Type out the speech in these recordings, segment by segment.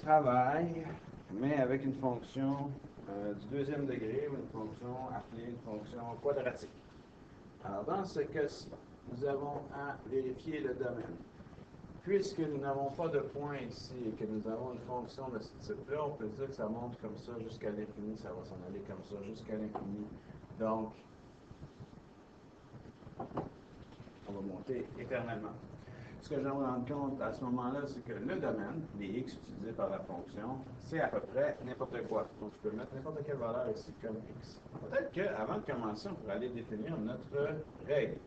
travail, mais avec une fonction du deuxième degré ou une fonction appelée une fonction quadratique. Alors, dans ce cas-ci, nous avons à vérifier le domaine. Puisque nous n'avons pas de point ici et que nous avons une fonction de ce type-là, on peut dire que ça monte comme ça jusqu'à l'infini, ça va s'en aller comme ça jusqu'à l'infini. Donc, on va monter éternellement. Ce que je vais me rendre compte à ce moment-là, c'est que le domaine, les x utilisés par la fonction, c'est à peu près n'importe quoi. Donc, je peux mettre n'importe quelle valeur ici comme x. Peut-être qu'avant de commencer, on pourrait aller définir notre règle.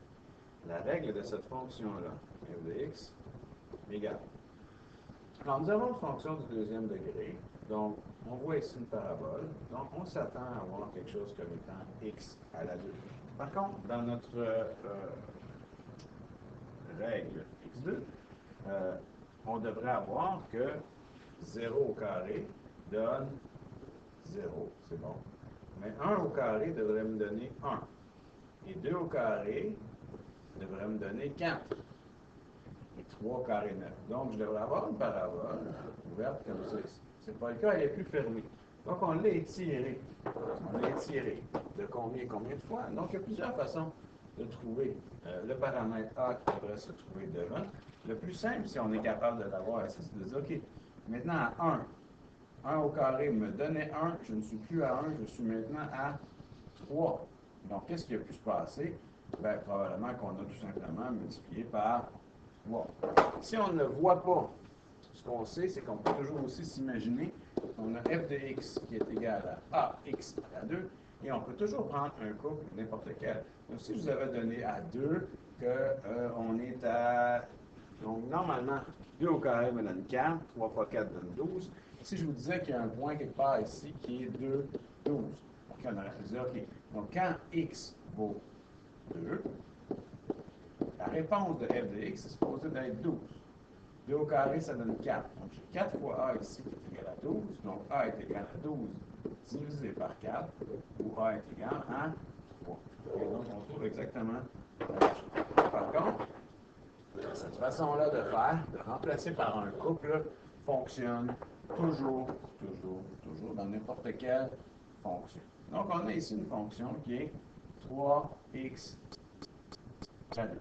La règle de cette fonction-là, f de x, égale. Alors, nous avons une fonction du deuxième degré. Donc, on voit ici une parabole. Donc, on s'attend à avoir quelque chose comme étant x à la 2. Par contre, dans notre règle x2, on devrait avoir que 0 au carré donne 0, c'est bon. Mais 1 au carré devrait me donner 1. Et 2 au carré devrait me donner 4. Et 3 au carré 9. Donc, je devrais avoir une parabole ouverte comme ça ici. Ce n'est pas le cas, elle est plus fermée. Donc, on l'a étirée. On l'a étirée. De combien de fois? Donc, il y a plusieurs façons de trouver le paramètre A qui devrait se trouver devant. Le plus simple, si on est capable de l'avoir ici, c'est de dire, OK, maintenant à 1, 1 au carré me donnait 1, je ne suis plus à 1, je suis maintenant à 3. Donc, qu'est-ce qui a pu se passer? Bien, probablement qu'on a tout simplement multiplié par 3. Si on ne voit pas, ce qu'on sait, c'est qu'on peut toujours aussi s'imaginer qu'on a f de x qui est égal à ax à la 2, et on peut toujours prendre un couple, n'importe quel. Donc, si je vous avais donné à 2, qu'on est à... Donc, normalement, 2 au carré me donne 4, 3 fois 4 donne 12. Si je vous disais qu'il y a un point quelque part ici qui est 2, 12, OK, on aurait pu dire, OK, donc quand x vaut 2, la réponse de f de x est supposée d'être 12. 2 au carré, ça donne 4. Donc, j'ai 4 fois a ici qui est égal à 12. Donc, a est égal à 12 divisé par 4, où a est égal à 3. Et donc, on trouve exactement la même chose. Par contre, cette façon-là de faire, de remplacer par un couple, fonctionne toujours dans n'importe quelle fonction. Donc, on a ici une fonction qui est 3x à 2.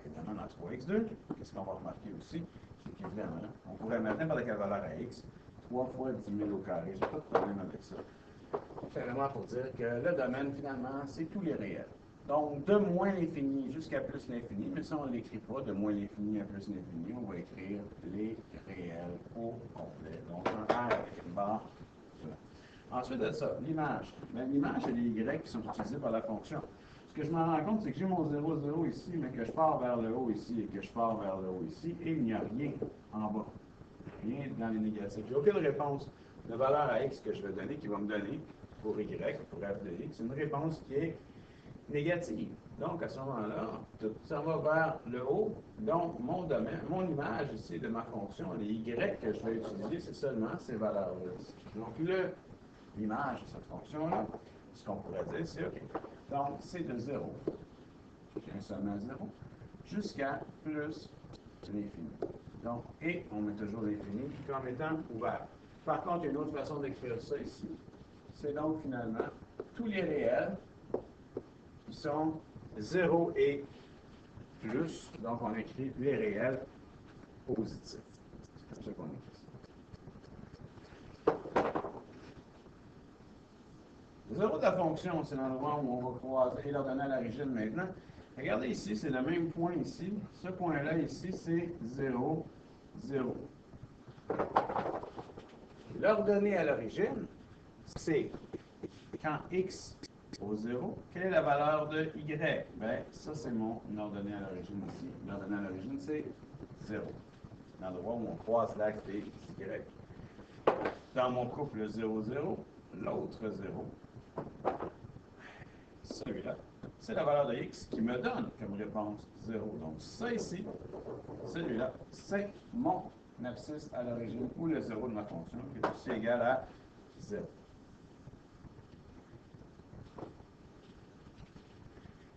Évidemment, dans 3x2, qu'est-ce qu'on va remarquer aussi? C'est qu'évidemment, on pourrait mettre n'importe quelle valeur à x, 3 fois 10 000 au carré, j'ai pas de problème avec ça. C'est vraiment pour dire que le domaine, finalement, c'est tous les réels. Donc, de moins l'infini jusqu'à plus l'infini, mais ça, on ne l'écrit pas, de moins l'infini à plus l'infini, on va écrire les réels au complet. Donc, un R avec une barre. Ensuite de ça, l'image. L'image, c'est les Y qui sont utilisés par la fonction. Ce que je me rends compte, c'est que j'ai mon 0, 0 ici, mais que je pars vers le haut ici et que je pars vers le haut ici, et il n'y a rien en bas. Rien dans les négatifs. J'ai aucune réponse de valeur à x que je vais donner qui va me donner pour y, pour f de x, une réponse qui est négative. Donc, à ce moment-là, tout ça va vers le haut. Donc, mon domaine, mon image ici de ma fonction, les y que je vais utiliser, c'est seulement ces valeurs-là. Donc, l'image de cette fonction-là, ce qu'on pourrait dire, c'est OK. Donc, c'est de 0, j'ai seulement 0, jusqu'à plus l'infini. Donc, et on met toujours l'infini comme étant ouvert. Par contre, il y a une autre façon d'écrire ça ici. C'est donc finalement tous les réels qui sont 0 et plus. Donc, on écrit les réels positifs. C'est comme ça qu'on écrit ça. 0 de la fonction, c'est l'endroit où on va croiser et l'ordonnée à l'origine maintenant. Regardez ici, c'est le même point ici. Ce point-là ici, c'est 0, 0. L'ordonnée à l'origine, c'est quand x au 0, quelle est la valeur de y? Bien, ça, c'est mon ordonnée à l'origine ici. L'ordonnée à l'origine, c'est 0. C'est l'endroit où on croise l'axe des y. Dans mon couple 0, 0, l'autre 0, celui-là, c'est la valeur de x qui me donne comme réponse 0. Donc, ça ici, celui-là, c'est mon abscisse à l'origine ou le 0 de ma fonction qui est aussi égal à 0.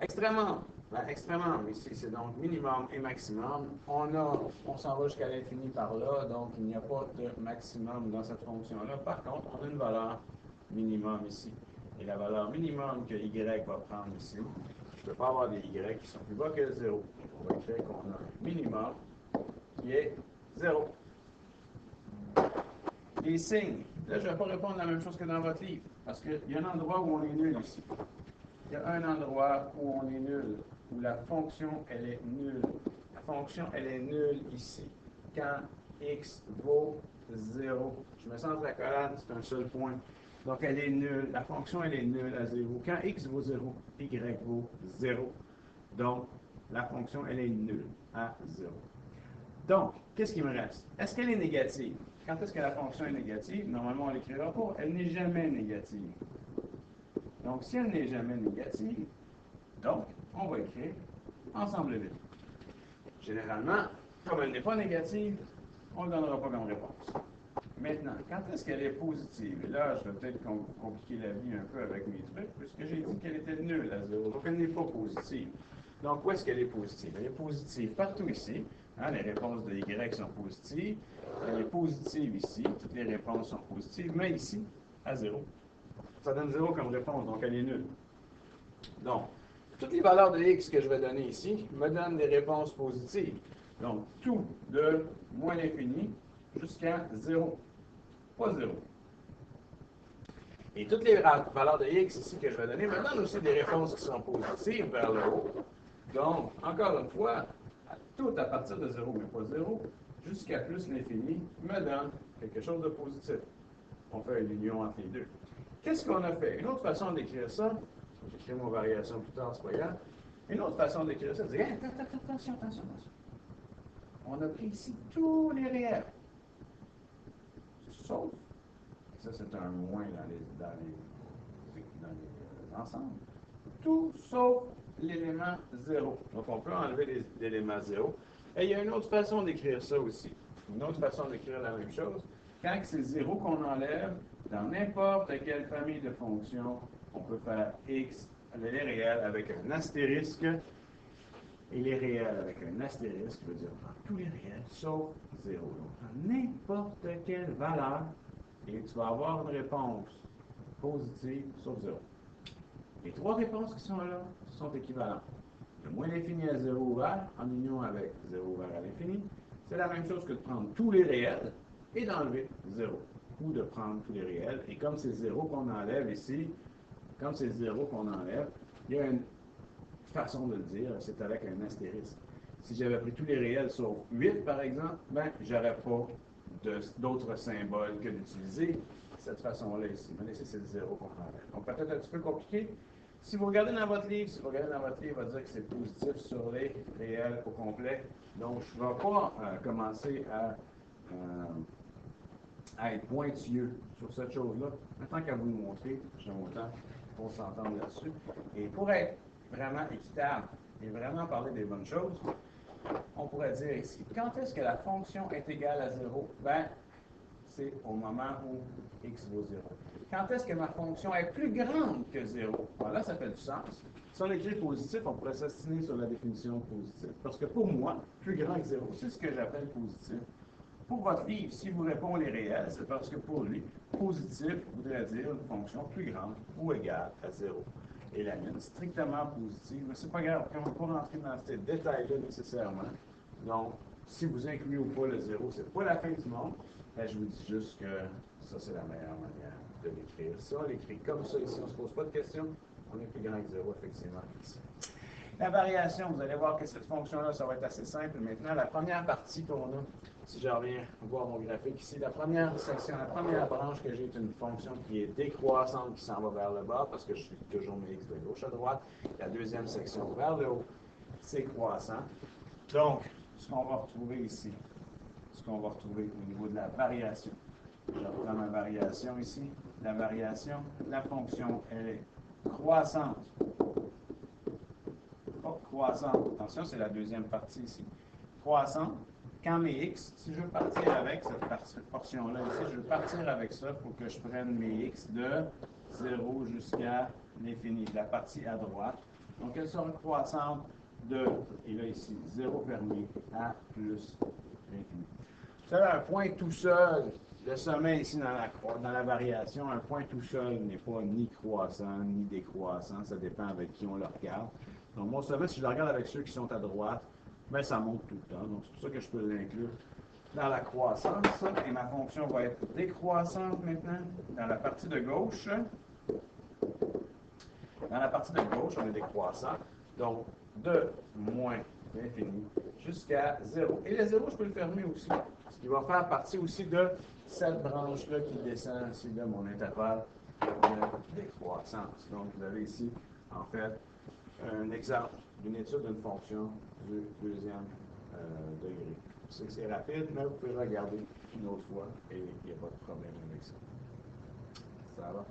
Extrêmement Ben, extrêmement, ici, c'est donc minimum et maximum. On s'en va jusqu'à l'infini par là, donc il n'y a pas de maximum dans cette fonction-là. Par contre, on a une valeur minimum ici. Et la valeur minimum que y va prendre ici, je ne peux pas avoir des y qui sont plus bas que 0. On va écrire qu'on a un minimum qui est 0. Les signes. Là, je ne vais pas répondre la même chose que dans votre livre, parce qu'il y a un endroit où on est nul ici. Il y a un endroit où on est nul, où la fonction, elle est nulle. La fonction, elle est nulle ici, quand x vaut 0. Je me centre la colonne, c'est un seul point. Donc, elle est nulle. La fonction, elle est nulle à 0. Quand x vaut 0, y vaut 0. Donc, la fonction, elle est nulle à 0. Donc, qu'est-ce qui me reste? Est-ce qu'elle est négative? Quand est-ce que la fonction est négative? Normalement, on l'écrira pas. Elle n'est jamais négative. Donc, si elle n'est jamais négative, donc, on va écrire ensemble vite. Généralement, comme elle n'est pas négative, on ne donnera pas comme réponse. Maintenant, quand est-ce qu'elle est positive? Et là, je vais peut-être compliquer la vie un peu avec mes trucs, puisque j'ai dit qu'elle était nulle à 0. Donc, elle n'est pas positive. Donc, où est-ce qu'elle est positive? Elle est positive partout ici. Hein, les réponses de Y sont positives. Elle est positive ici. Toutes les réponses sont positives, mais ici, à 0. Ça donne 0 comme réponse, donc elle est nulle. Donc, toutes les valeurs de x que je vais donner ici me donnent des réponses positives. Donc, tout de moins l'infini jusqu'à 0. Pas 0. Et toutes les valeurs de x ici que je vais donner me donnent aussi des réponses qui sont positives vers le haut. Donc, encore une fois, tout à partir de 0, mais pas 0, jusqu'à plus l'infini me donne quelque chose de positif. On fait une union entre les deux. Qu'est-ce qu'on a fait? Une autre façon d'écrire ça, j'écris mon variation plus tard, c'est pas grave. Une autre façon d'écrire ça, c'est dire, attention. On a pris ici tous les réels. Sauf, ça c'est un moins dans les ensembles, tout sauf l'élément 0. Donc on peut enlever l'élément 0. Et il y a une autre façon d'écrire ça aussi. Une autre façon d'écrire la même chose. Quand c'est 0 qu'on enlève, dans n'importe quelle famille de fonctions, on peut faire x, les réels avec un astérisque, et les réels avec un astérisque veut dire prendre tous les réels sauf 0. Donc, prends n'importe quelle valeur et tu vas avoir une réponse positive sauf 0. Les trois réponses qui sont là sont équivalentes. Le moins l'infini à 0 ouvert en union avec 0 ouvert à l'infini, c'est la même chose que de prendre tous les réels et d'enlever 0. Ou de prendre tous les réels. Et comme c'est 0 qu'on enlève ici, comme c'est 0 qu'on enlève, il y a une façon de le dire, c'est avec un astérisque. Si j'avais pris tous les réels sauf 8, par exemple, ben, j'aurais pas d'autres symboles que d'utiliser cette façon-là ici. Mais ici, c'est le 0 qu'on enlève. Donc, peut-être un petit peu compliqué. Si vous regardez dans votre livre, il va dire que c'est positif sur les réels au complet. Donc, je ne vais pas commencer à être pointilleux sur cette chose-là. Maintenant qu'à vous le montrer, j'ai mon temps pour s'entendre là-dessus. Et pour être vraiment équitable et vraiment parler des bonnes choses, on pourrait dire ici, quand est-ce que la fonction est égale à 0? Ben, c'est au moment où x vaut 0. Quand est-ce que ma fonction est plus grande que 0? Voilà, ça fait du sens. Si on écrit positif, on pourrait s'assiner sur la définition de positif. Parce que pour moi, plus grand que 0, c'est ce que j'appelle positif. Pour votre livre, si vous répondez réel, c'est parce que pour lui, positif voudrait dire une fonction plus grande ou égale à 0. Et la mienne, strictement positive, mais c'est pas grave, on ne va pas rentrer dans ces détails-là nécessairement. Donc, si vous incluez ou pas le 0, c'est pas la fin du monde. Ben, je vous dis juste que ça, c'est la meilleure manière de l'écrire. Si on l'écrit comme ça ici, on ne se pose pas de questions, on est plus grand que 0, effectivement, ici. La variation, vous allez voir que cette fonction-là, ça va être assez simple. Maintenant, la première partie qu'on a, si je reviens voir mon graphique ici, la première section, la première branche que j'ai est une fonction qui est décroissante, qui s'en va vers le bas, parce que je suis toujours mes x de gauche à droite. La deuxième section vers le haut, c'est croissant. Donc, ce qu'on va retrouver ici, ce qu'on va retrouver au niveau de la variation. Je reprends ma variation ici. La variation, la fonction, elle est croissante. Croissante. Attention, c'est la deuxième partie ici. Croissante. Quand mes x, si je veux partir avec cette portion-là ici, je veux partir avec ça pour que je prenne mes x de 0 jusqu'à l'infini, la partie à droite. Donc, elles seront croissantes de, et là ici, 0 fermé à plus l'infini. Vous savez, un point tout seul, le sommet ici dans la variation, un point tout seul n'est pas ni croissant ni décroissant, ça dépend avec qui on le regarde. Donc mon sommet, si je le regarde avec ceux qui sont à droite, ben, ça monte tout le temps. Donc c'est pour ça que je peux l'inclure dans la croissance. Et ma fonction va être décroissante maintenant. Dans la partie de gauche, on est décroissant. Donc, de moins l'infini jusqu'à 0. Et le 0, je peux le fermer aussi. Ce qui va faire partie aussi de cette branche-là qui descend ici de mon intervalle de décroissance. Donc, vous avez ici, en fait, un exemple d'une étude d'une fonction du deuxième degré. Je sais que c'est rapide, mais vous pouvez regarder une autre fois et il n'y a pas de problème avec ça. Ça va?